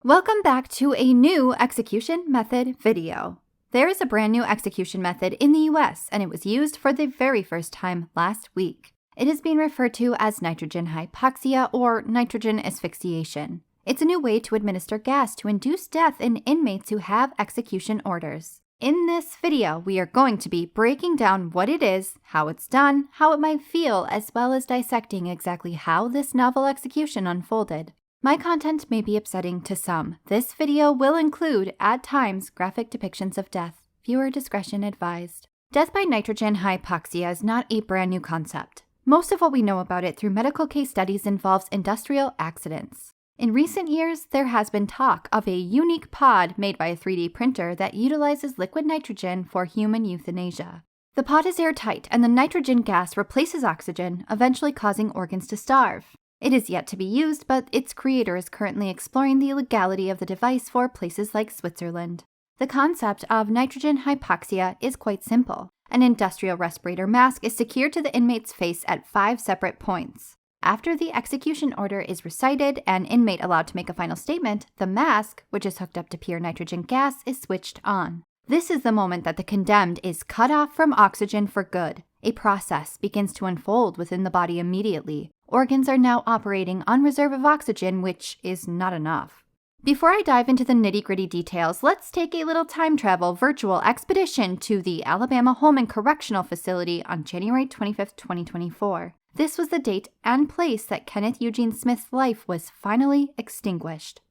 Welcome back to a new execution method video. There is a brand new execution method in the US, and it was used for the very first time last week. It is being referred to as nitrogen hypoxia or nitrogen asphyxiation. It's a new way to administer gas to induce death in inmates who have execution orders. In this video, we are going to be breaking down what it is, how it's done, how it might feel, as well as dissecting exactly how this novel execution unfolded. My content may be upsetting to some. This video will include, at times, graphic depictions of death. Viewer discretion advised. Death by nitrogen hypoxia is not a brand new concept. Most of what we know about it through medical case studies involves industrial accidents. In recent years, there has been talk of a unique pod made by a 3D printer that utilizes liquid nitrogen for human euthanasia. The pod is airtight, and the nitrogen gas replaces oxygen, eventually causing organs to starve. It is yet to be used, but its creator is currently exploring the legality of the device for places like Switzerland. The concept of nitrogen hypoxia is quite simple. An industrial respirator mask is secured to the inmate's face at 5 separate points. After the execution order is recited and inmate allowed to make a final statement, the mask, which is hooked up to pure nitrogen gas, is switched on. This is the moment that the condemned is cut off from oxygen for good. A process begins to unfold within the body immediately. Organs are now operating on reserve of oxygen, which is not enough. Before I dive into the nitty-gritty details, let's take a little time travel virtual expedition to the Alabama Home and Correctional Facility on January 25, 2024. This was the date and place that Kenneth Eugene Smith's life was finally extinguished.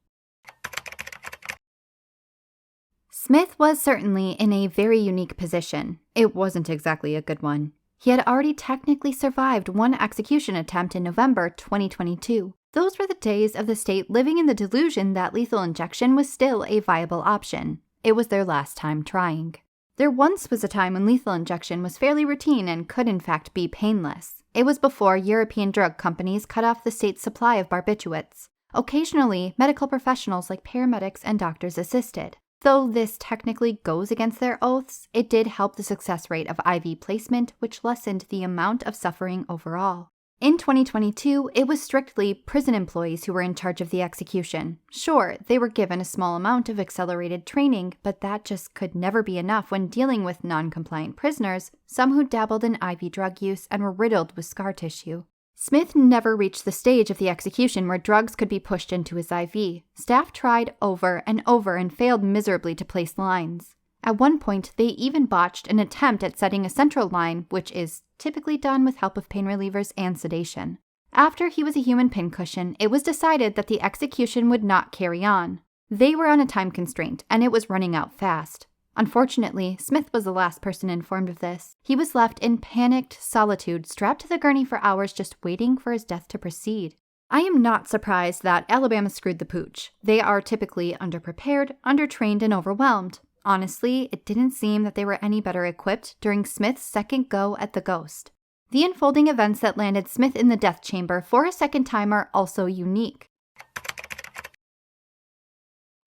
Smith was certainly in a very unique position. It wasn't exactly a good one. He had already technically survived one execution attempt in November 2022. Those were the days of the state living in the delusion that lethal injection was still a viable option. It was their last time trying. There once was a time when lethal injection was fairly routine and could in fact be painless. It was before European drug companies cut off the state's supply of barbiturates. Occasionally, medical professionals like paramedics and doctors assisted. Though this technically goes against their oaths, it did help the success rate of IV placement, which lessened the amount of suffering overall. In 2022, it was strictly prison employees who were in charge of the execution. Sure, they were given a small amount of accelerated training, but that just could never be enough when dealing with non-compliant prisoners, some who dabbled in IV drug use and were riddled with scar tissue. Smith never reached the stage of the execution where drugs could be pushed into his IV. Staff tried over and over and failed miserably to place lines. At one point, they even botched an attempt at setting a central line, which is typically done with help of pain relievers and sedation. After he was a human pincushion, it was decided that the execution would not carry on. They were on a time constraint, and it was running out fast. Unfortunately, Smith was the last person informed of this. He was left in panicked solitude, strapped to the gurney for hours just waiting for his death to proceed. I am not surprised that Alabama screwed the pooch. They are typically underprepared, undertrained, and overwhelmed. Honestly, it didn't seem that they were any better equipped during Smith's second go at the ghost. The unfolding events that landed Smith in the death chamber for a second time are also unique.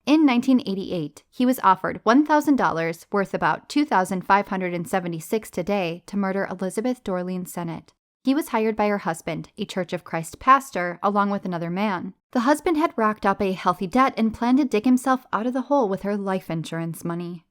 In 1988, he was offered $1,000, worth about $2,576 today, to murder Elizabeth Dorleen Sennett. He was hired by her husband, a Church of Christ pastor, along with another man. The husband had racked up a healthy debt and planned to dig himself out of the hole with her life insurance money.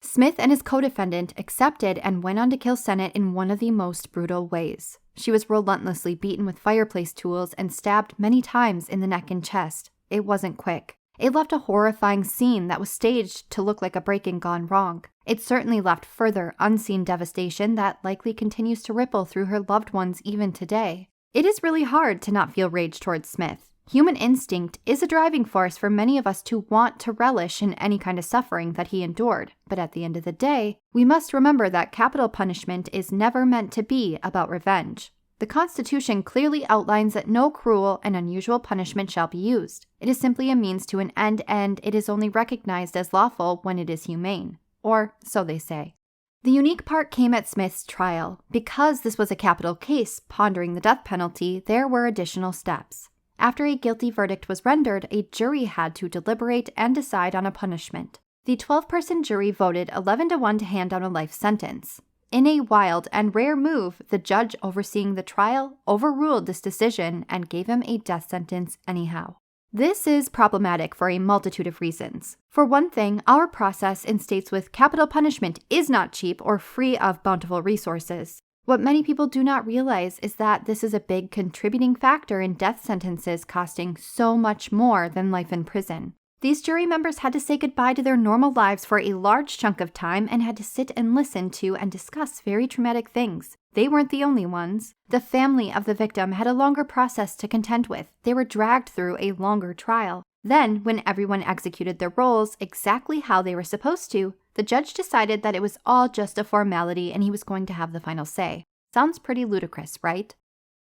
Smith and his co-defendant accepted and went on to kill Sennett in one of the most brutal ways. She was relentlessly beaten with fireplace tools and stabbed many times in the neck and chest. It wasn't quick. It left a horrifying scene that was staged to look like a break-in gone wrong. It certainly left further unseen devastation that likely continues to ripple through her loved ones even today. It is really hard to not feel rage towards Smith. Human instinct is a driving force for many of us to want to relish in any kind of suffering that he endured. But at the end of the day, we must remember that capital punishment is never meant to be about revenge. The Constitution clearly outlines that no cruel and unusual punishment shall be used. It is simply a means to an end, and it is only recognized as lawful when it is humane. Or so they say. The unique part came at Smith's trial. Because this was a capital case pondering the death penalty, there were additional steps. After a guilty verdict was rendered, a jury had to deliberate and decide on a punishment. The 12-person jury voted 11-1 to hand down a life sentence. In a wild and rare move, the judge overseeing the trial overruled this decision and gave him a death sentence anyhow. This is problematic for a multitude of reasons. For one thing, our process in states with capital punishment is not cheap or free of bountiful resources. What many people do not realize is that this is a big contributing factor in death sentences costing so much more than life in prison. These jury members had to say goodbye to their normal lives for a large chunk of time and had to sit and listen to and discuss very traumatic things. They weren't the only ones. The family of the victim had a longer process to contend with. They were dragged through a longer trial. Then, when everyone executed their roles exactly how they were supposed to, the judge decided that it was all just a formality and he was going to have the final say. Sounds pretty ludicrous, right?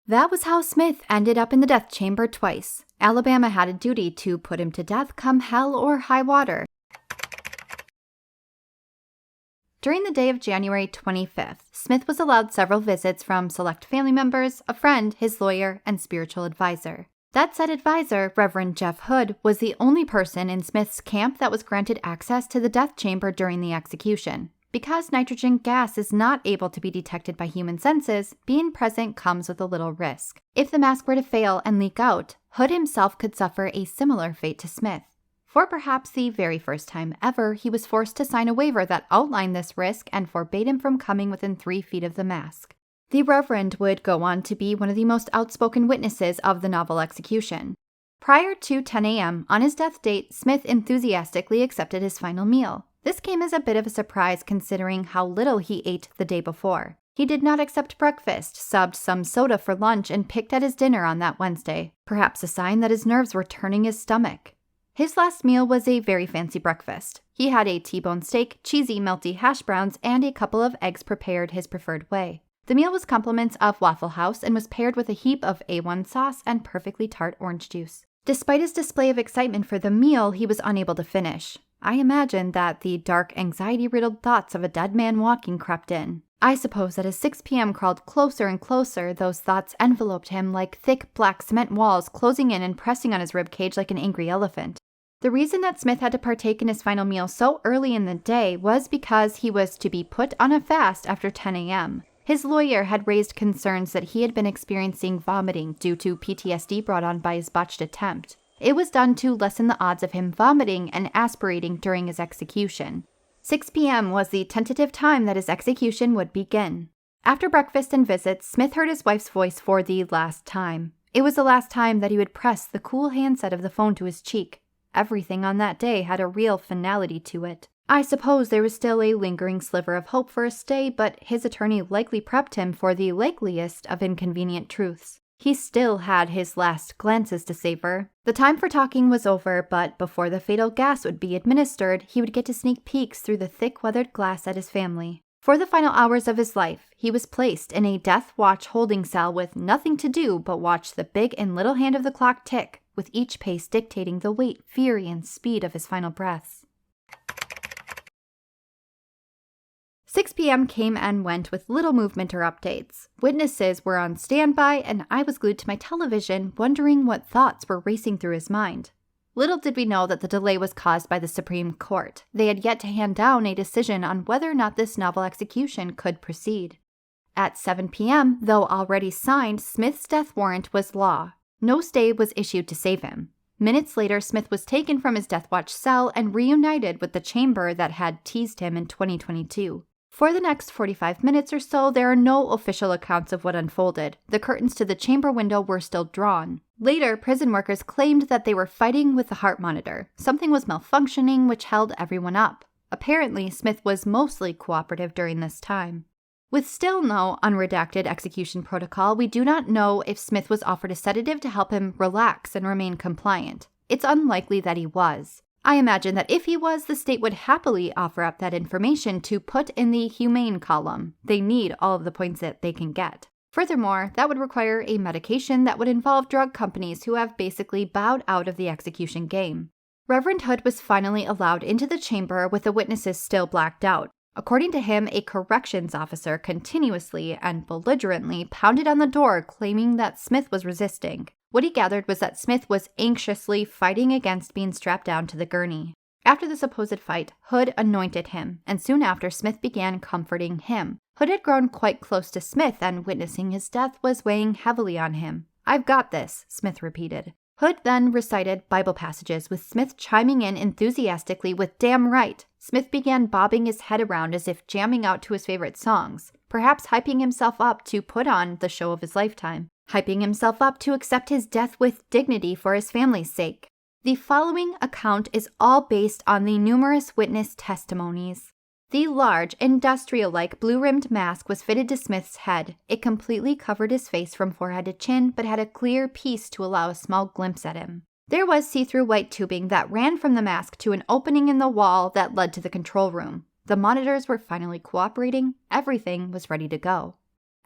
That was how Smith ended up in the death chamber twice. Alabama had a duty to put him to death come hell or high water. During the day of January 25th, Smith was allowed several visits from select family members, a friend, his lawyer, and spiritual advisor. That said advisor, Reverend Jeff Hood, was the only person in Smith's camp that was granted access to the death chamber during the execution. Because nitrogen gas is not able to be detected by human senses, being present comes with a little risk. If the mask were to fail and leak out, Hood himself could suffer a similar fate to Smith. For perhaps the very first time ever, he was forced to sign a waiver that outlined this risk and forbade him from coming within 3 feet of the mask. The Reverend would go on to be one of the most outspoken witnesses of the novel execution. Prior to 10 a.m., on his death date, Smith enthusiastically accepted his final meal. This came as a bit of a surprise considering how little he ate the day before. He did not accept breakfast, subbed some soda for lunch, and picked at his dinner on that Wednesday, perhaps a sign that his nerves were turning his stomach. His last meal was a very fancy breakfast. He had a T-bone steak, cheesy, melty hash browns, and a couple of eggs prepared his preferred way. The meal was compliments of Waffle House and was paired with a heap of A1 sauce and perfectly tart orange juice. Despite his display of excitement for the meal, he was unable to finish. I imagine that the dark, anxiety-riddled thoughts of a dead man walking crept in. I suppose that as 6 p.m. crawled closer and closer, those thoughts enveloped him like thick black cement walls, closing in and pressing on his ribcage like an angry elephant. The reason that Smith had to partake in his final meal so early in the day was because he was to be put on a fast after 10 a.m. His lawyer had raised concerns that he had been experiencing vomiting due to PTSD brought on by his botched attempt. It was done to lessen the odds of him vomiting and aspirating during his execution. 6 p.m. was the tentative time that his execution would begin. After breakfast and visits, Smith heard his wife's voice for the last time. It was the last time that he would press the cool handset of the phone to his cheek. Everything on that day had a real finality to it. I suppose there was still a lingering sliver of hope for a stay, but his attorney likely prepped him for the likeliest of inconvenient truths. He still had his last glances to savor. The time for talking was over, but before the fatal gas would be administered, he would get to sneak peeks through the thick weathered glass at his family. For the final hours of his life, he was placed in a death watch holding cell with nothing to do but watch the big and little hand of the clock tick, with each pace dictating the weight, fury, and speed of his final breaths. 6 p.m. came and went with little movement or updates. Witnesses were on standby, and I was glued to my television, wondering what thoughts were racing through his mind. Little did we know that the delay was caused by the Supreme Court. They had yet to hand down a decision on whether or not this novel execution could proceed. At 7 p.m., though already signed, Smith's death warrant was law. No stay was issued to save him. Minutes later, Smith was taken from his death watch cell and reunited with the chamber that had teased him in 2022. For the next 45 minutes or so, there are no official accounts of what unfolded. The curtains to the chamber window were still drawn. Later, prison workers claimed that they were fighting with the heart monitor. Something was malfunctioning, which held everyone up. Apparently, Smith was mostly cooperative during this time. With still no unredacted execution protocol, we do not know if Smith was offered a sedative to help him relax and remain compliant. It's unlikely that he was. I imagine that if he was, the state would happily offer up that information to put in the humane column. They need all of the points that they can get. Furthermore, that would require a medication that would involve drug companies who have basically bowed out of the execution game. Reverend Hood was finally allowed into the chamber with the witnesses still blacked out. According to him, a corrections officer continuously and belligerently pounded on the door claiming that Smith was resisting. What he gathered was that Smith was anxiously fighting against being strapped down to the gurney. After the supposed fight, Hood anointed him, and soon after Smith began comforting him. Hood had grown quite close to Smith, and witnessing his death was weighing heavily on him. "I've got this," Smith repeated. Hood then recited Bible passages, with Smith chiming in enthusiastically with "damn right." Smith began bobbing his head around as if jamming out to his favorite songs, perhaps hyping himself up to put on the show of his lifetime, hyping himself up to accept his death with dignity for his family's sake. The following account is all based on the numerous witness testimonies. The large, industrial-like blue-rimmed mask was fitted to Smith's head. It completely covered his face from forehead to chin, but had a clear piece to allow a small glimpse at him. There was see-through white tubing that ran from the mask to an opening in the wall that led to the control room. The monitors were finally cooperating. Everything was ready to go.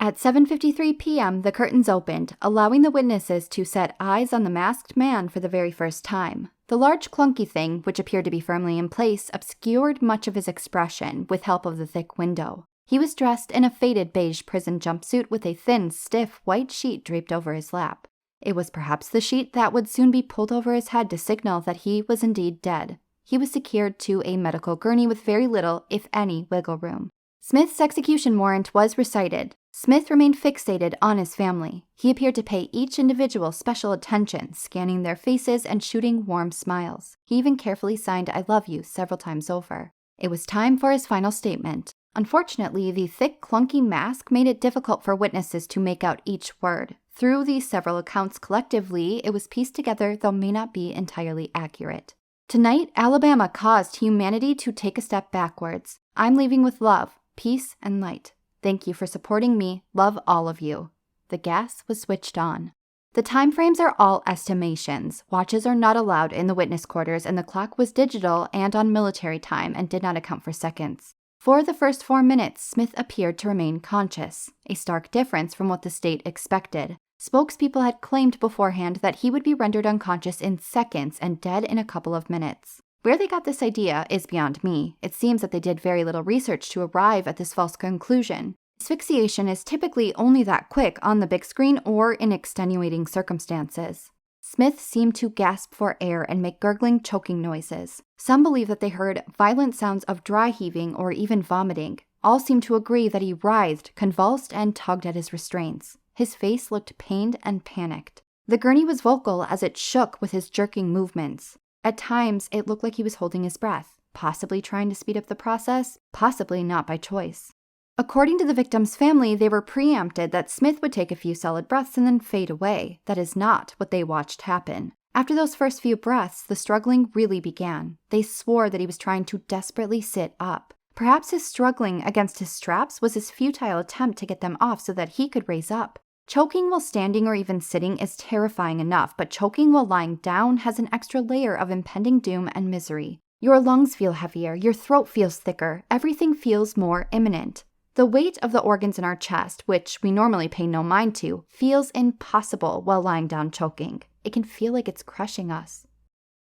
At 7:53 p.m., the curtains opened, allowing the witnesses to set eyes on the masked man for the very first time. The large clunky thing, which appeared to be firmly in place, obscured much of his expression with help of the thick window. He was dressed in a faded beige prison jumpsuit with a thin, stiff white sheet draped over his lap. It was perhaps the sheet that would soon be pulled over his head to signal that he was indeed dead. He was secured to a medical gurney with very little, if any, wiggle room. Smith's execution warrant was recited. Smith remained fixated on his family. He appeared to pay each individual special attention, scanning their faces and shooting warm smiles. He even carefully signed "I love you" several times over. It was time for his final statement. Unfortunately, the thick, clunky mask made it difficult for witnesses to make out each word. Through these several accounts collectively, it was pieced together, though may not be entirely accurate. Tonight, Alabama caused humanity to take a step backwards. I'm leaving with love, peace, and light. Thank you for supporting me. Love all of you. The gas was switched on. The time frames are all estimations. Watches are not allowed in the witness quarters, and the clock was digital and on military time and did not account for seconds. For the first 4 minutes, Smith appeared to remain conscious, a stark difference from what the state expected. Spokespeople had claimed beforehand that he would be rendered unconscious in seconds and dead in a couple of minutes. Where they got this idea is beyond me. It seems that they did very little research to arrive at this false conclusion. Asphyxiation is typically only that quick on the big screen or in extenuating circumstances. Smith seemed to gasp for air and make gurgling, choking noises. Some believe that they heard violent sounds of dry heaving or even vomiting. All seemed to agree that he writhed, convulsed, and tugged at his restraints. His face looked pained and panicked. The gurney was vocal as it shook with his jerking movements. At times, it looked like he was holding his breath, possibly trying to speed up the process, possibly not by choice. According to the victim's family, they were preempted that Smith would take a few solid breaths and then fade away. That is not what they watched happen. After those first few breaths, the struggling really began. They swore that he was trying to desperately sit up. Perhaps his struggling against his straps was his futile attempt to get them off so that he could raise up. Choking while standing or even sitting is terrifying enough, but choking while lying down has an extra layer of impending doom and misery. Your lungs feel heavier, your throat feels thicker, everything feels more imminent. The weight of the organs in our chest, which we normally pay no mind to, feels impossible while lying down choking. It can feel like it's crushing us.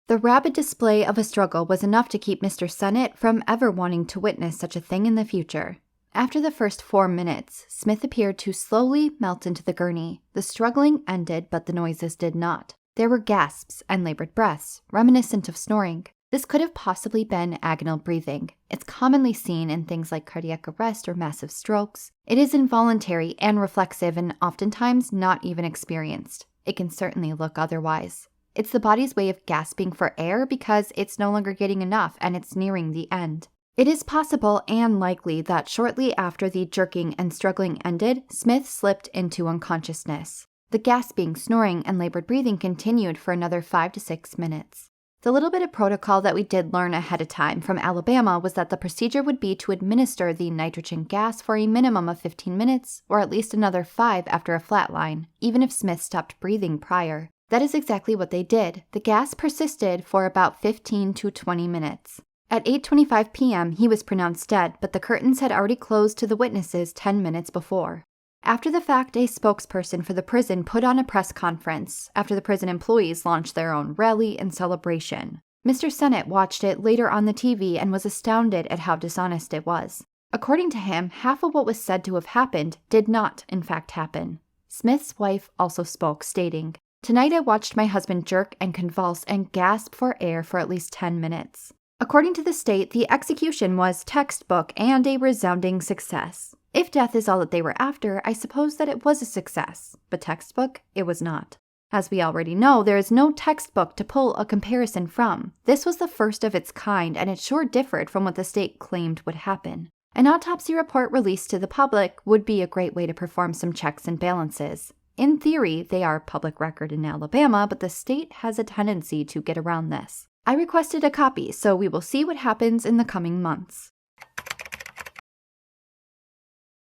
The rapid display of a struggle was enough to keep Mr. Sennett from ever wanting to witness such a thing in the future. After the first 4 minutes, Smith appeared to slowly melt into the gurney. The struggling ended, but the noises did not. There were gasps and labored breaths, reminiscent of snoring. This could have possibly been agonal breathing. It's commonly seen in things like cardiac arrest or massive strokes. It is involuntary and reflexive and oftentimes not even experienced. It can certainly look otherwise. It's the body's way of gasping for air because it's no longer getting enough and it's nearing the end. It is possible and likely that shortly after the jerking and struggling ended, Smith slipped into unconsciousness. The gasping, snoring, and labored breathing continued for another 5 to 6 minutes. The little bit of protocol that we did learn ahead of time from Alabama was that the procedure would be to administer the nitrogen gas for a minimum of 15 minutes, or at least another 5 after a flatline, even if Smith stopped breathing prior. That is exactly what they did. The gas persisted for about 15 to 20 minutes. At 8:25 p.m., he was pronounced dead, but the curtains had already closed to the witnesses 10 minutes before. After the fact, a spokesperson for the prison put on a press conference after the prison employees launched their own rally and celebration. Mr. Sennett watched it later on the TV and was astounded at how dishonest it was. According to him, half of what was said to have happened did not, in fact, happen. Smith's wife also spoke, stating, "Tonight I watched my husband jerk and convulse and gasp for air for at least 10 minutes. According to the state, the execution was textbook and a resounding success. If death is all that they were after, I suppose that it was a success, but textbook, it was not. As we already know, there is no textbook to pull a comparison from. This was the first of its kind, and it sure differed from what the state claimed would happen. An autopsy report released to the public would be a great way to perform some checks and balances. In theory, they are public record in Alabama, but the state has a tendency to get around this. I requested a copy, so we will see what happens in the coming months.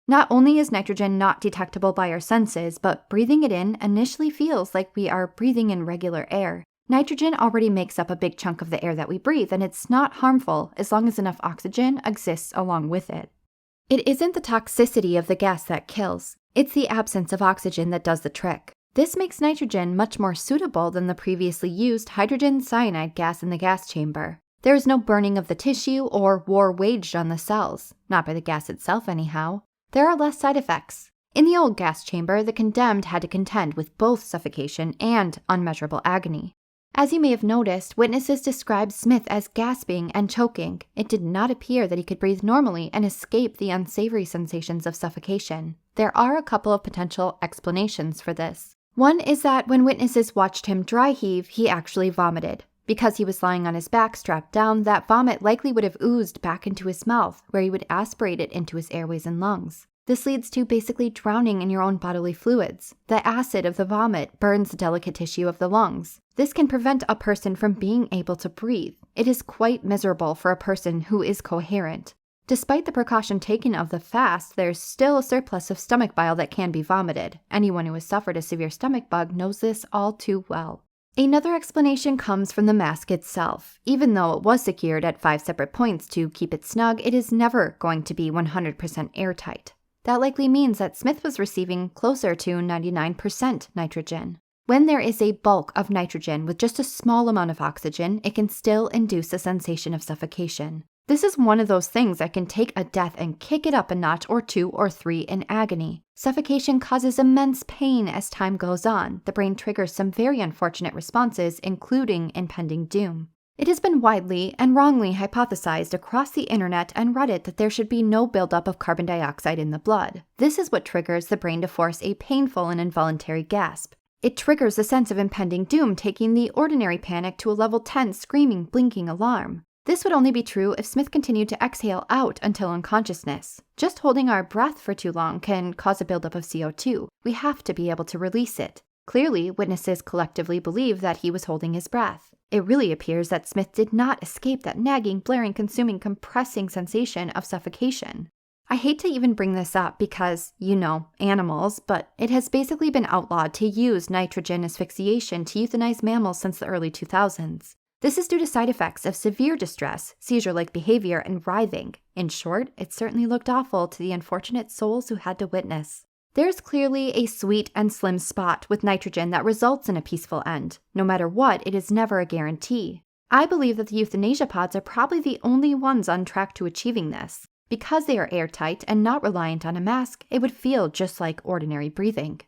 Not only is nitrogen not detectable by our senses, but breathing it in initially feels like we are breathing in regular air. Nitrogen already makes up a big chunk of the air that we breathe, and it's not harmful as long as enough oxygen exists along with it. It isn't the toxicity of the gas that kills, it's the absence of oxygen that does the trick. This makes nitrogen much more suitable than the previously used hydrogen cyanide gas in the gas chamber. There is no burning of the tissue or war waged on the cells, not by the gas itself anyhow. There are less side effects. In the old gas chamber, the condemned had to contend with both suffocation and unmeasurable agony. As you may have noticed, witnesses described Smith as gasping and choking. It did not appear that he could breathe normally and escape the unsavory sensations of suffocation. There are a couple of potential explanations for this. One is that when witnesses watched him dry heave, he actually vomited. Because he was lying on his back strapped down, that vomit likely would have oozed back into his mouth, where he would aspirate it into his airways and lungs. This leads to basically drowning in your own bodily fluids. The acid of the vomit burns the delicate tissue of the lungs. This can prevent a person from being able to breathe. It is quite miserable for a person who is coherent. Despite the precaution taken of the fast, there's still a surplus of stomach bile that can be vomited. Anyone who has suffered a severe stomach bug knows this all too well. Another explanation comes from the mask itself. Even though it was secured at 5 separate points to keep it snug, it is never going to be 100% airtight. That likely means that Smith was receiving closer to 99% nitrogen. When there is a bulk of nitrogen with just a small amount of oxygen, it can still induce a sensation of suffocation. This is one of those things that can take a death and kick it up a notch or 2 or 3 in agony. Suffocation causes immense pain as time goes on. The brain triggers some very unfortunate responses, including impending doom. It has been widely and wrongly hypothesized across the internet and Reddit that there should be no buildup of carbon dioxide in the blood. This is what triggers the brain to force a painful and involuntary gasp. It triggers a sense of impending doom, taking the ordinary panic to a level 10 screaming, blinking alarm. This would only be true if Smith continued to exhale out until unconsciousness. Just holding our breath for too long can cause a buildup of CO2. We have to be able to release it. Clearly, witnesses collectively believe that he was holding his breath. It really appears that Smith did not escape that nagging, blaring, consuming, compressing sensation of suffocation. I hate to even bring this up because, animals, but it has basically been outlawed to use nitrogen asphyxiation to euthanize mammals since the early 2000s. This is due to side effects of severe distress, seizure-like behavior, and writhing. In short, it certainly looked awful to the unfortunate souls who had to witness. There's clearly a sweet and slim spot with nitrogen that results in a peaceful end. No matter what, it is never a guarantee. I believe that the euthanasia pods are probably the only ones on track to achieving this. Because they are airtight and not reliant on a mask, it would feel just like ordinary breathing.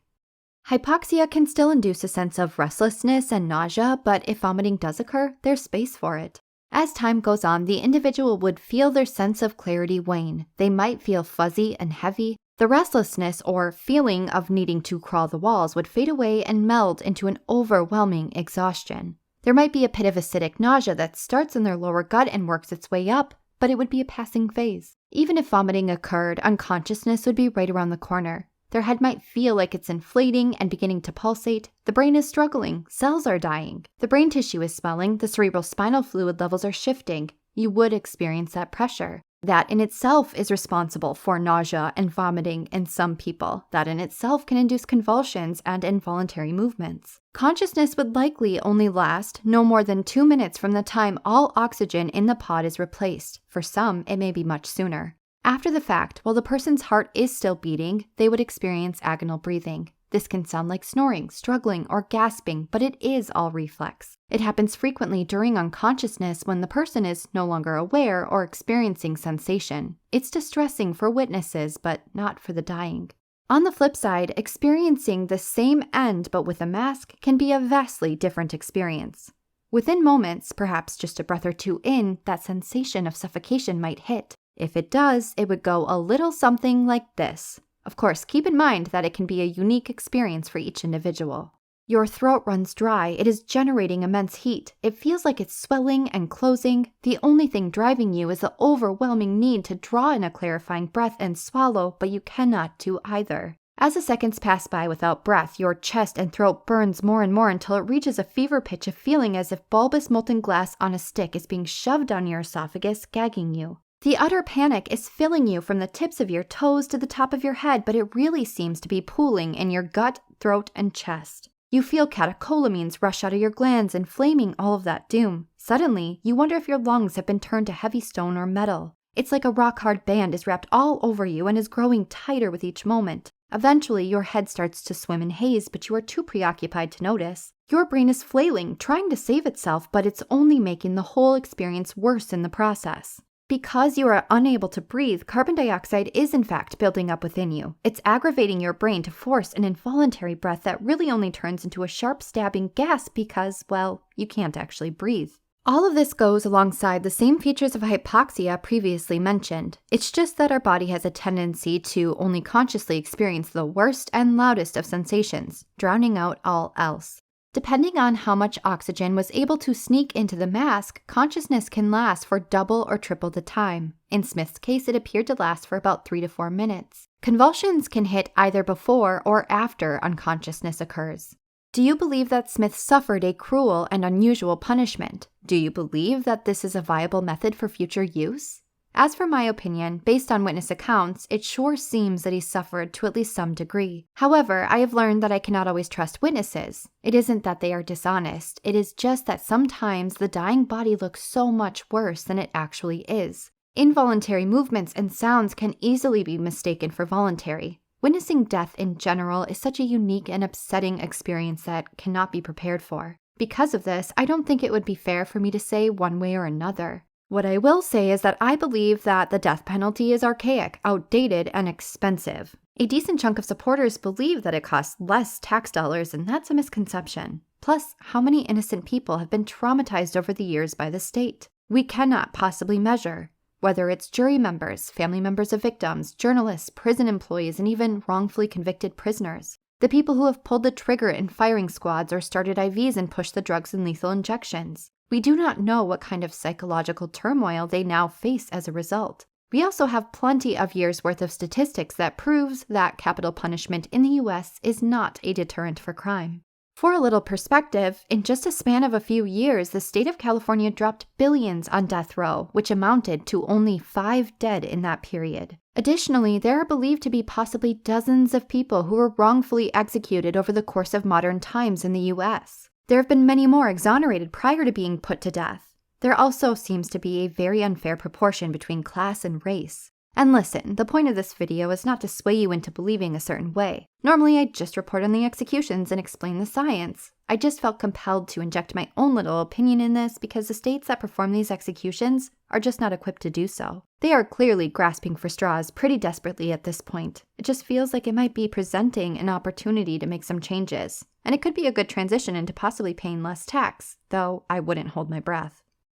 Hypoxia can still induce a sense of restlessness and nausea, but if vomiting does occur, there's space for it. As time goes on, the individual would feel their sense of clarity wane. They might feel fuzzy and heavy. The restlessness or feeling of needing to crawl the walls would fade away and meld into an overwhelming exhaustion. There might be a pit of acidic nausea that starts in their lower gut and works its way up, but it would be a passing phase. Even if vomiting occurred, unconsciousness would be right around the corner. Their head might feel like it's inflating and beginning to pulsate. The brain is struggling. Cells are dying. The brain tissue is swelling. The cerebral spinal fluid levels are shifting. You would experience that pressure. That in itself is responsible for nausea and vomiting in some people. That in itself can induce convulsions and involuntary movements. Consciousness would likely only last no more than 2 minutes from the time all oxygen in the pod is replaced. For some, it may be much sooner. After the fact, while the person's heart is still beating, they would experience agonal breathing. This can sound like snoring, struggling, or gasping, but it is all reflex. It happens frequently during unconsciousness when the person is no longer aware or experiencing sensation. It's distressing for witnesses, but not for the dying. On the flip side, experiencing the same end but with a mask can be a vastly different experience. Within moments, perhaps just a breath or two in, that sensation of suffocation might hit. If it does, it would go a little something like this. Of course, keep in mind that it can be a unique experience for each individual. Your throat runs dry. It is generating immense heat. It feels like it's swelling and closing. The only thing driving you is the overwhelming need to draw in a clarifying breath and swallow, but you cannot do either. As the seconds pass by without breath, your chest and throat burns more and more until it reaches a fever pitch of feeling as if bulbous molten glass on a stick is being shoved down your esophagus, gagging you. The utter panic is filling you from the tips of your toes to the top of your head, but it really seems to be pooling in your gut, throat, and chest. You feel catecholamines rush out of your glands, inflaming all of that doom. Suddenly, you wonder if your lungs have been turned to heavy stone or metal. It's like a rock-hard band is wrapped all over you and is growing tighter with each moment. Eventually, your head starts to swim in haze, but you are too preoccupied to notice. Your brain is flailing, trying to save itself, but it's only making the whole experience worse in the process. Because you are unable to breathe, carbon dioxide is in fact building up within you. It's aggravating your brain to force an involuntary breath that really only turns into a sharp stabbing gasp because, well, you can't actually breathe. All of this goes alongside the same features of hypoxia previously mentioned. It's just that our body has a tendency to only consciously experience the worst and loudest of sensations, drowning out all else. Depending on how much oxygen was able to sneak into the mask, consciousness can last for double or triple the time. In Smith's case, it appeared to last for about 3 to 4 minutes. Convulsions can hit either before or after unconsciousness occurs. Do you believe that Smith suffered a cruel and unusual punishment? Do you believe that this is a viable method for future use? As for my opinion, based on witness accounts, it sure seems that he suffered to at least some degree. However, I have learned that I cannot always trust witnesses. It isn't that they are dishonest, it is just that sometimes the dying body looks so much worse than it actually is. Involuntary movements and sounds can easily be mistaken for voluntary. Witnessing death in general is such a unique and upsetting experience that cannot be prepared for. Because of this, I don't think it would be fair for me to say one way or another. What I will say is that I believe that the death penalty is archaic, outdated, and expensive. A decent chunk of supporters believe that it costs less tax dollars, and that's a misconception. Plus, how many innocent people have been traumatized over the years by the state? We cannot possibly measure. Whether it's jury members, family members of victims, journalists, prison employees, and even wrongfully convicted prisoners. The people who have pulled the trigger in firing squads or started IVs and pushed the drugs in lethal injections. We do not know what kind of psychological turmoil they now face as a result. We also have plenty of years' worth of statistics that proves that capital punishment in the US is not a deterrent for crime. For a little perspective, in just a span of a few years, the state of California dropped billions on death row, which amounted to only 5 dead in that period. Additionally, there are believed to be possibly dozens of people who were wrongfully executed over the course of modern times in the US. There have been many more exonerated prior to being put to death. There also seems to be a very unfair proportion between class and race. And listen, the point of this video is not to sway you into believing a certain way. Normally, I just report on the executions and explain the science. I just felt compelled to inject my own little opinion in this because the states that perform these executions are just not equipped to do so. They are clearly grasping for straws pretty desperately at this point. It just feels like it might be presenting an opportunity to make some changes. And it could be a good transition into possibly paying less tax, though I wouldn't hold my breath.